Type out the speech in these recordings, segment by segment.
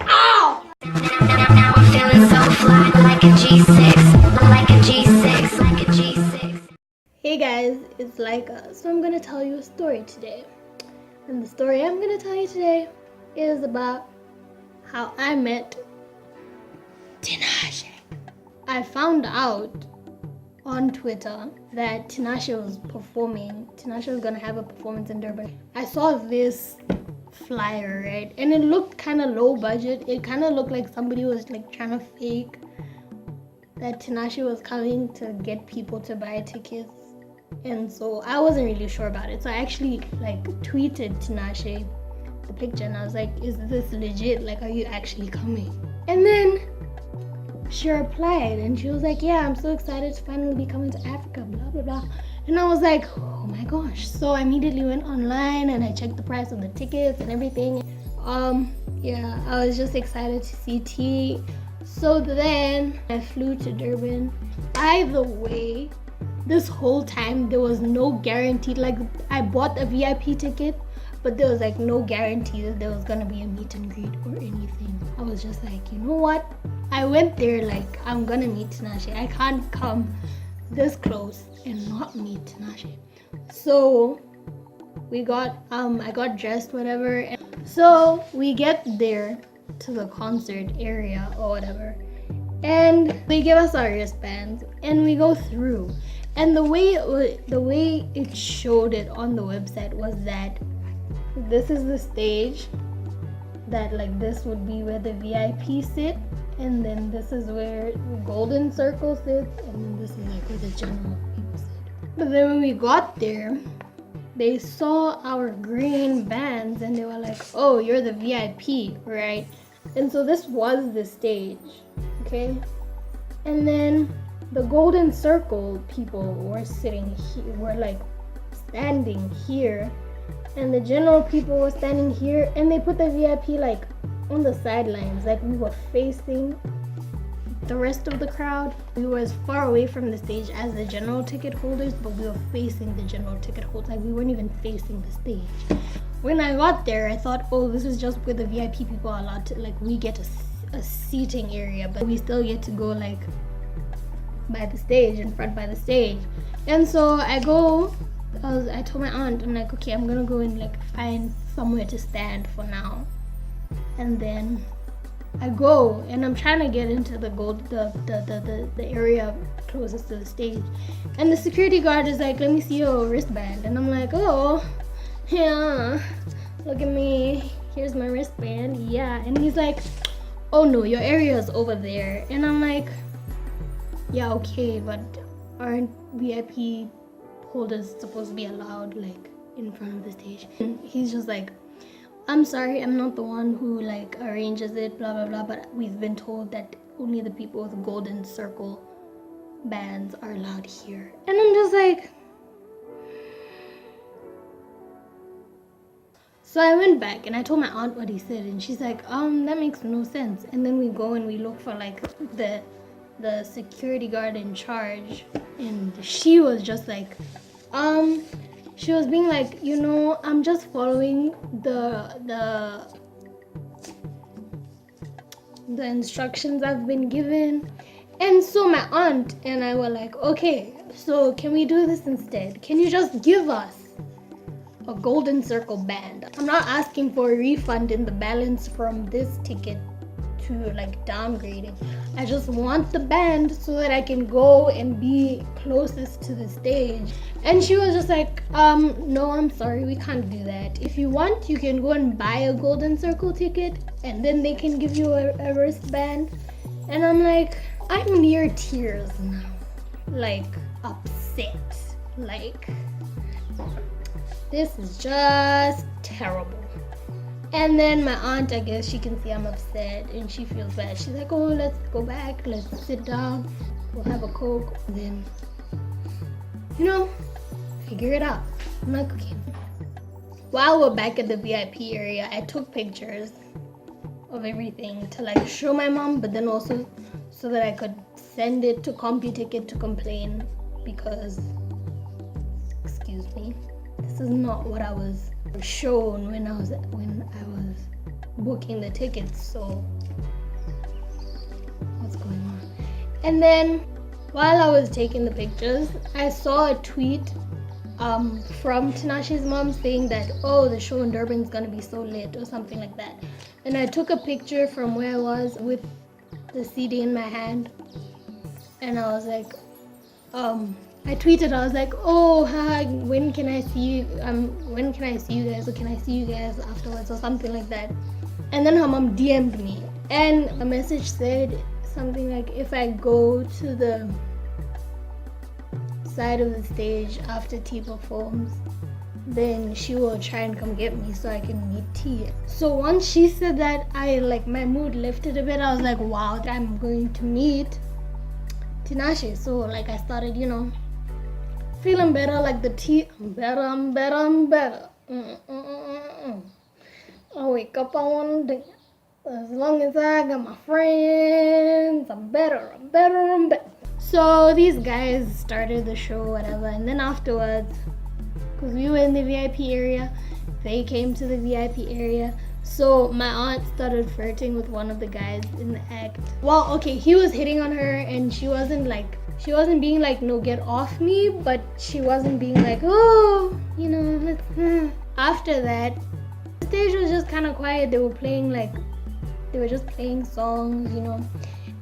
Ow! Now I'm feeling so fly, like a G6, like a G6, like a G6. Hey guys, it's Laika. So I'm gonna tell you a story today. And the story I'm gonna tell you today is about how I met Tinashe. I found out on Twitter that Tinashe was performing. Tinashe was gonna have a performance in Durban. I saw this flyer, right? And it looked kind of low budget. It kind of looked like somebody was like trying to fake that Tinashe was coming to get people to buy tickets. And so I wasn't really sure about it. So I actually like tweeted Tinashe the picture and I was like, is this legit? Like, are you actually coming? And then she replied and she was like, yeah, I'm so excited to finally be coming to Africa, blah, blah, blah. And I was like, oh my gosh. So I immediately went online and I checked the price of the tickets and everything. Yeah, I was just excited to see T. So then I flew to Durban. By the way, this whole time there was no guarantee. Like, I bought a VIP ticket, but there was like no guarantee that there was gonna be a meet and greet or anything. I was just like, you know what? I went there like, I'm gonna meet Tinashe. I can't come this close and not meet Tinashe. So we got I got dressed, whatever. And so we get there to the concert area or whatever, and they give us our wristbands and we go through. And the way it showed it on the website was that this is the stage, that like this would be where the VIP sit, and then this is where the golden circle sits, and then this is like where the general people sit. But then when we got there, they saw our green bands and they were like, oh, you're the VIP, right? And so this was the stage, okay? And then the golden circle people were sitting here, were like standing here, and the general people were standing here, and they put the VIP like on the sidelines, like we were facing the rest of the crowd. We were as far away from the stage as the general ticket holders, but we were facing the general ticket holders. Like, we weren't even facing the stage. When I got there, I thought, oh, this is just where the VIP people are allowed to, like, we get a seating area, but we still get to go like by the stage, in front by the stage. And so I told my aunt, I'm like, okay, I'm gonna go and like find somewhere to stand for now. And then I go and I'm trying to get into the area closest to the stage, and the security guard is like, let me see your wristband. And I'm like, oh yeah, look at me, here's my wristband. Yeah. And he's like, oh no, your area is over there. And I'm like, yeah, okay, but aren't VIP holders supposed to be allowed like in front of the stage? And he's just like, I'm sorry, I'm not the one who like arranges it, blah blah blah, but we've been told that only the people with golden circle bands are allowed here. And I'm just like, so I went back and I told my aunt what he said, and she's like, that makes no sense. And then we go and we look for like the security guard in charge, and she was just like, she was being like, you know, I'm just following the instructions I've been given. And so my aunt and I were like, okay, so can we do this instead? Can you just give us a golden circle band? I'm not asking for a refund in the balance from this ticket to like downgrading. I just want the band so that I can go and be closest to the stage. And she was just like, no, I'm sorry, we can't do that. If you want, you can go and buy a golden circle ticket and then they can give you a wristband. And I'm like, I'm near tears now, like upset, like this is just terrible. And then my aunt, I guess she can see I'm upset and she feels bad. She's like, oh, let's go back, let's sit down, we'll have a Coke, and then, you know, figure it out. I'm like, okay. While we're back at the VIP area, I took pictures of everything to like show my mom, but then also so that I could send it to CompuTicket to complain, because, excuse me, this is not what I was shown when I was booking the tickets. So what's going on? And then while I was taking the pictures, I saw a tweet from Tinashe's mom saying that, oh, the show in Durban is gonna be so lit or something like that. And I took a picture from where I was with the CD in my hand, and I was like, I tweeted, I was like, oh, hi, when can I see you? When can I see you guys? Or can I see you guys afterwards or something like that? And then her mom DM'd me, and a message said something like, if I go to the side of the stage after T performs, then she will try and come get me so I can meet T. So once she said that, my mood lifted a bit. I was like, wow, I'm going to meet Tinashe. So I started, feeling better, like the T. I'm better. I wake up, I want to dance. As long as I got my friends, I'm better. So these guys started the show, whatever, and then afterwards, because we were in the VIP area, they came to the VIP area. So my aunt started flirting with one of the guys in the act. Well, okay, he was hitting on her, and she wasn't being like, no, get off me, but she wasn't being like, oh, let's. After that, the stage was just kind of quiet. They were just playing songs,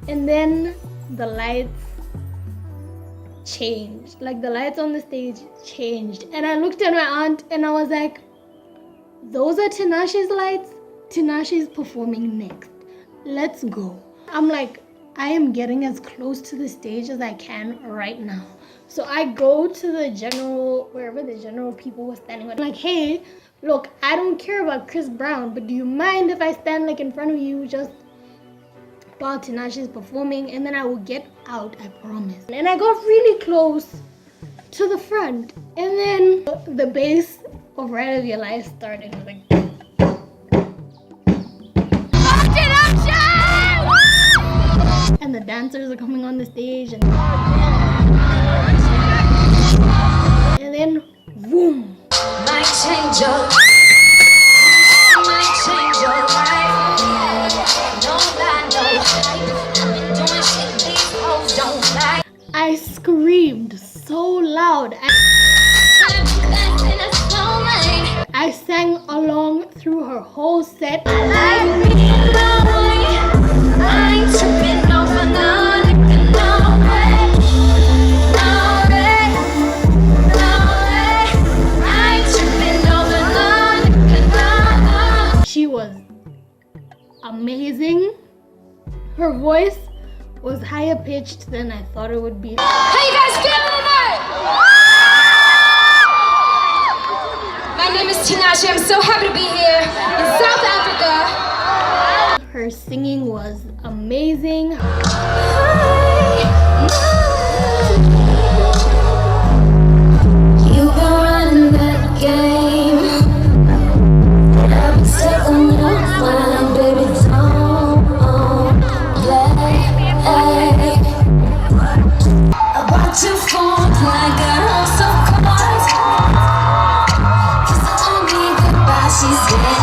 and then the lights changed. The lights on the stage changed, and I looked at my aunt and I was like, those are Tinashe's lights. Tinashe's performing next. Let's go. I'm like, I am getting as close to the stage as I can right now. So I go to wherever the general people were standing. I'm like, hey, look, I don't care about Chris Brown, but do you mind if I stand in front of you just while Tinashe is performing? And then I will get out, I promise. And I got really close to the front, and then the bass of Ride of Your Life started. I was like, and the dancers are coming on the stage, and then boom. Might change your life. Might change your life. No lie, no lie. I've been doing shit these hoes don't like. I screamed so loud. I sang along through her whole set. I like me alone. I ain't tripping over none. No way. No way. No way. I ain't tripping over none. She was amazing. Her voice was higher pitched than I thought it would be. How you guys feeling tonight? My name is Tinashe. I'm so happy to be here in South Africa. Her singing was amazing. You've been running that game. I've been stuck on your mind, baby. Don't play. I bought you phone like a house of cards. Kiss her on me goodbye, she said.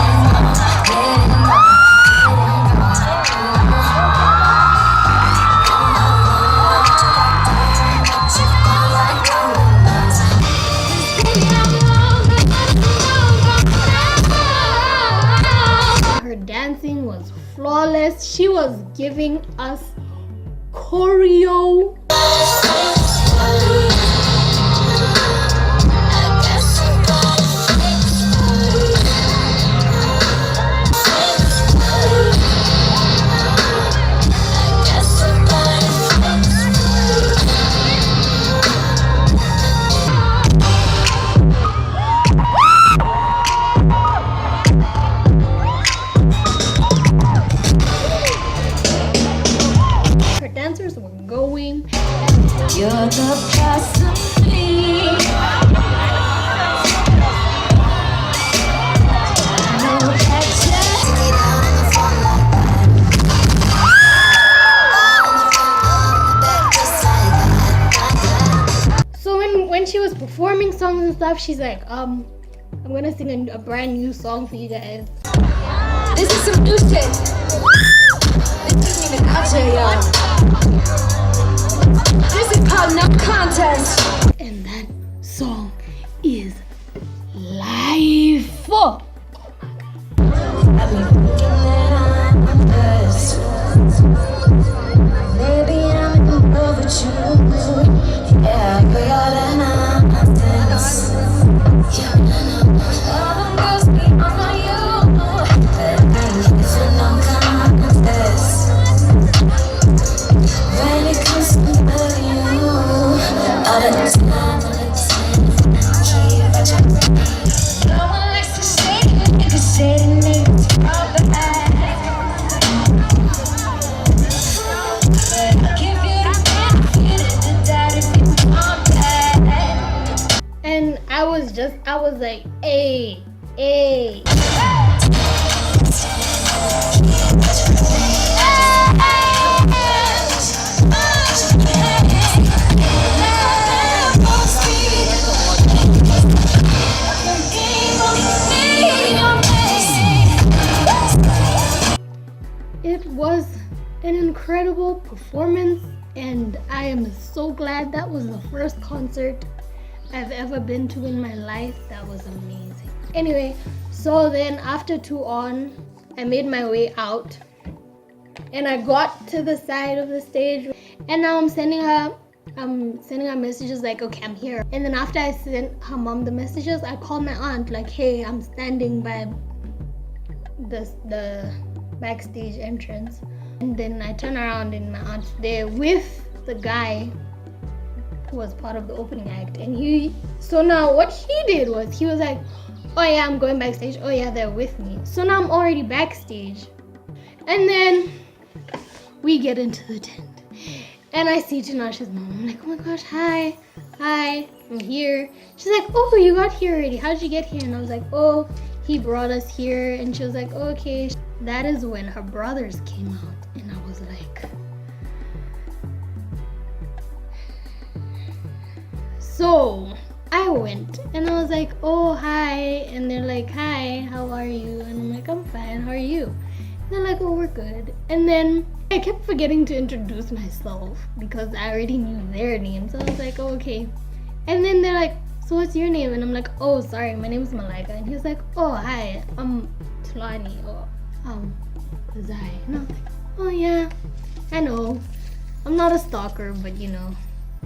Her dancing was flawless. She was giving us choreo. Her dancers were going. You're the best of me. I know So when she was performing songs and stuff, she's like, I'm gonna sing a brand new song for you guys. This is some new shit. This isn't even out yet, y'all. This is called No Contest. And that song is live. Oh I've been thinking that I'm this. Maybe I'm in love with you. Yeah, but you're the nonsense. Yeah, all the girls be on you. It's a no contest. When it comes to you, all the time, keep it up. No one likes to say it, you can say it, niggas, all the back. I'll give you the benefit of the doubt if you want that. and I was like, hey. It was an incredible performance, and I am so glad that was the first concert I've ever been to in my life. That was amazing. Anyway, so then after 2 on, I made my way out, and I got to the side of the stage, and now I'm sending her messages like, okay, I'm here. And then after I sent her mom the messages, I called my aunt like, hey, I'm standing by the backstage entrance. And then I turn around and my aunt's there with the guy who was part of the opening act. And so now what he did was, he was like, oh yeah, I'm going backstage. Oh yeah, they're with me. So now I'm already backstage. And then we get into the tent. And I see Tinashe's mom. I'm like, oh my gosh, hi, I'm here. She's like, oh, you got here already. How'd you get here? And I was like, oh, he brought us here. And she was like, okay. That is when her brothers came out. And I was like, so I went and I was like, oh, hi. And they're like, hi, how are you? And I'm like, I'm fine, how are you? And they're like, oh, we're good. And then I kept forgetting to introduce myself because I already knew their names. So I was like, oh, okay. And then they're like, so what's your name? And I'm like, oh, sorry, my name is Malaika. And he's like, oh, hi, I'm Tulani, or Zai. And I was like, oh yeah, I know. I'm not a stalker, but you know,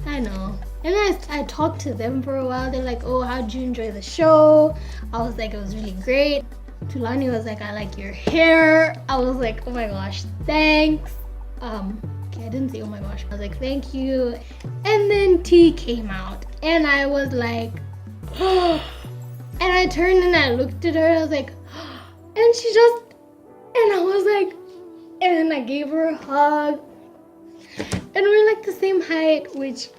I know. And then I talked to them for a while. They're like, oh, how'd you enjoy the show? I was like, it was really great. Tulani was like, I like your hair. I was like, oh my gosh, thanks. Okay, I didn't say oh my gosh. I was like, thank you. And then T came out and I was like, oh. And I turned and I looked at her and I was like, oh. And she just, and I was like, and then I gave her a hug. And we're like the same height, which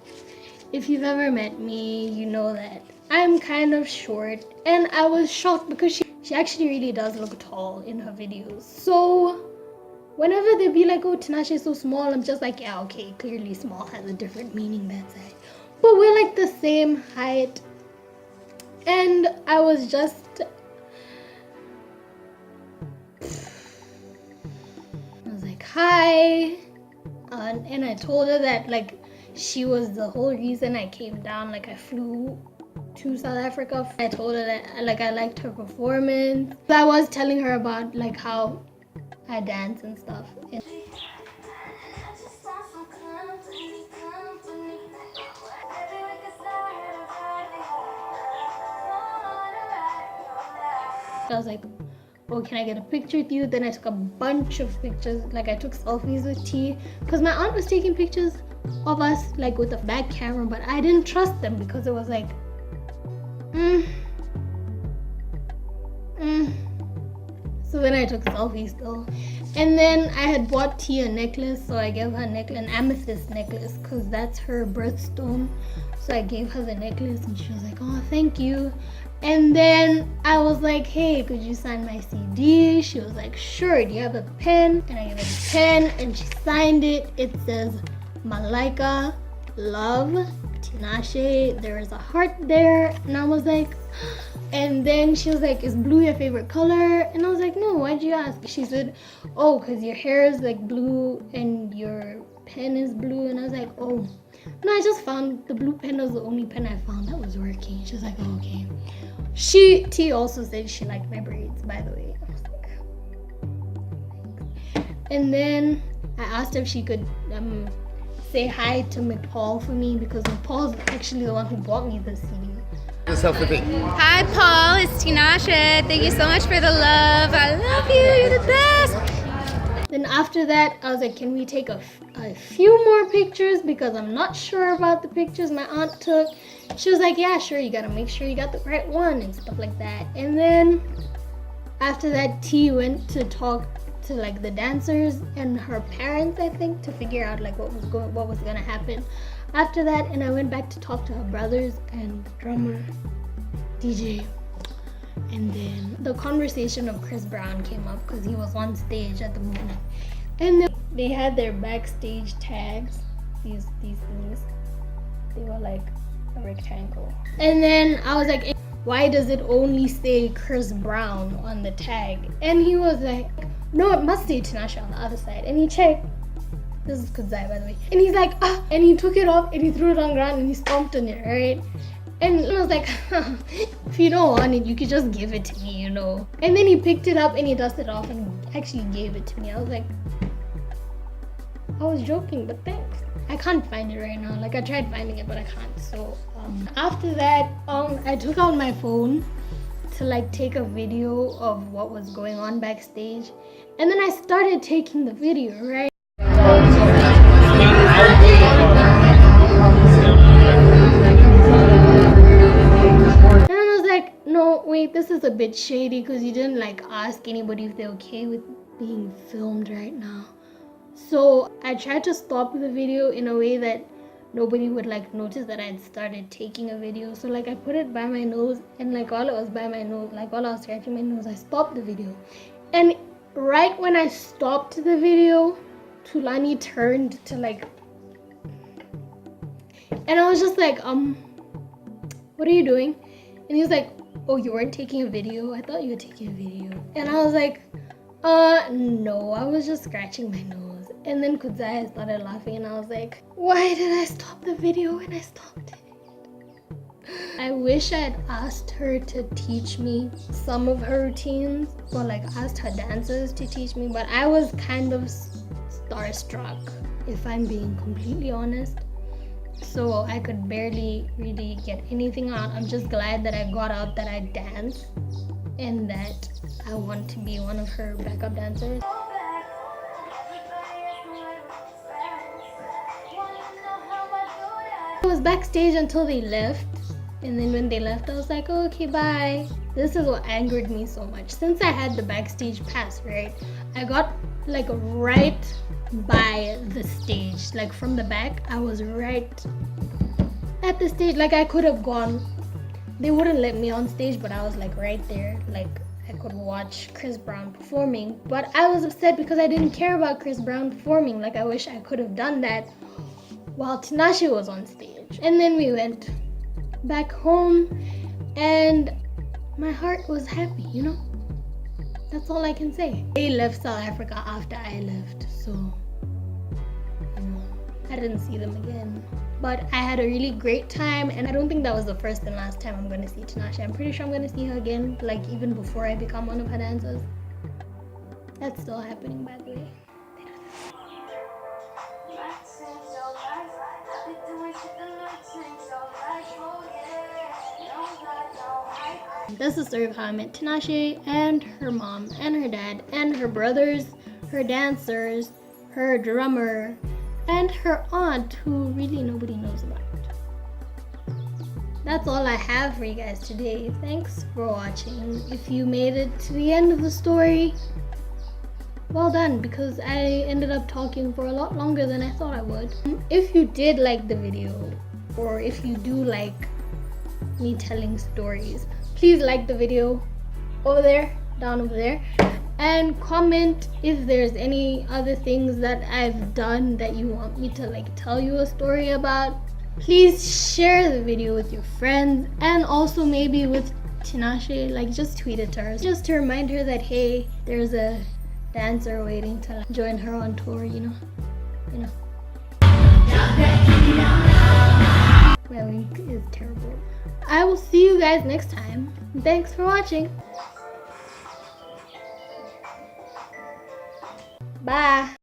if you've ever met me, you know that I'm kind of short. And I was shocked because she actually really does look tall in her videos. So whenever they be like, oh, Tinashe is so small, I'm just like, yeah, okay, clearly small has a different meaning that side. But we're like the same height. And I was just, I was like, hi. And I told her that like she was the whole reason I came down. Like I flew to South Africa. I told her that like I liked her performance. I was telling her about like how I dance and stuff. And I was like, oh, can I get a picture with you? Then I took a bunch of pictures. Like I took selfies with T because my aunt was taking pictures of us like with a back camera, but I didn't trust them because it was like, So then I took selfies though. And then I had bought T a necklace, so I gave her an amethyst necklace because that's her birthstone. So I gave her the necklace and she was like, oh, thank you. And then I was like, hey, could you sign my CD? She was like, sure, do you have a pen? And I gave her the pen and she signed it. It says, Malaika, love, Tinashe. There is a heart there. And I was like, And then she was like, is blue your favorite color? And I was like, no, why'd you ask? She said, oh, because your hair is like blue and your pen is blue. And I was like, oh, no, I just found the blue pen was the only pen I found that was working. She was like, oh, okay. T also said she liked my braids, by the way. I was like, thanks. And then I asked if she could say hi to McPaul for me, because McPaul's actually the one who bought me the CD. Yourself with it. Hi, Paul. It's Tinashe. Thank you so much for the love. I love you. You're the best. Then after that, I was like, can we take a few more pictures, because I'm not sure about the pictures my aunt took. She was like, yeah, sure, you gotta make sure you got the right one and stuff like that. And then after that, T went to talk to like the dancers and her parents, I think, to figure out like what was gonna happen after that. And I went back to talk to her brothers and the drummer, DJ. And then the conversation of Chris Brown came up, because he was on stage at the moment. And then they had their backstage tags, these things. They were like a rectangle. And then I was like, why does it only say Chris Brown on the tag? And he was like, no, it must say Tinashe on the other side. And he checked. This is Kudzai, by the way. And he's like, ah, and he took it off and he threw it on the ground and he stomped on it, right? And I was like, if you don't want it, you could just give it to me, you know. And then he picked it up and he dusted it off and actually gave it to me. I was like, I was joking, but thanks. I can't find it right now. Like, I tried finding it, but I can't. So after that, I took out my phone to like take a video of what was going on backstage. And then I started taking the video, right? No, wait, this is a bit shady, because you didn't like ask anybody if they're okay with being filmed right now. So I tried to stop the video in a way that nobody would like notice that I'd started taking a video. So like I put it by my nose, and like while it was by my nose, like while I was scratching my nose, I stopped the video. And right when I stopped the video, Tulani turned to like, and I was just like, what are you doing? And he was like, oh, you weren't taking a video? I thought you were taking a video. And I was like, no, I was just scratching my nose. And then Kudzai started laughing, and I was like, why did I stop the video when I stopped it? I wish I had asked her to teach me some of her routines, or like asked her dancers to teach me, but I was kind of starstruck, if I'm being completely honest. So I could barely really get anything out. I'm just glad that I got out that I dance and that I want to be one of her backup dancers. I was backstage until they left, and then when they left I was like, oh, okay, bye. This is what angered me so much. Since I had the backstage pass, right, I got like right by the stage, like from the back. I was right at the stage. Like I could have gone, they wouldn't let me on stage, but I was like right there, like I could watch Chris Brown performing. But I was upset because I didn't care about Chris Brown performing. Like I wish I could have done that while Tinashe was on stage. And then we went back home and my heart was happy, you know. That's all I can say. They left South Africa after I left, so you know, I didn't see them again. But I had a really great time, and I don't think that was the first and last time I'm going to see Tinashe. I'm pretty sure I'm going to see her again, like even before I become one of her dancers. That's still happening, by the way. That's the story of how I met Tinashe and her mom and her dad and her brothers, her dancers, her drummer, and her aunt, who really nobody knows about. That's all I have for you guys today. Thanks for watching. If you made it to the end of the story, well done, because I ended up talking for a lot longer than I thought I would. If you did like the video, or if you do like me telling stories, please like the video over there, down over there, and comment if there's any other things that I've done that you want me to like tell you a story about. Please share the video with your friends, and also maybe with Tinashe, like, just tweeted to her, just to remind her that, hey, there's a dancer waiting to join her on tour, you know. My link is terrible. I will see you guys next time. Thanks for watching. Bye.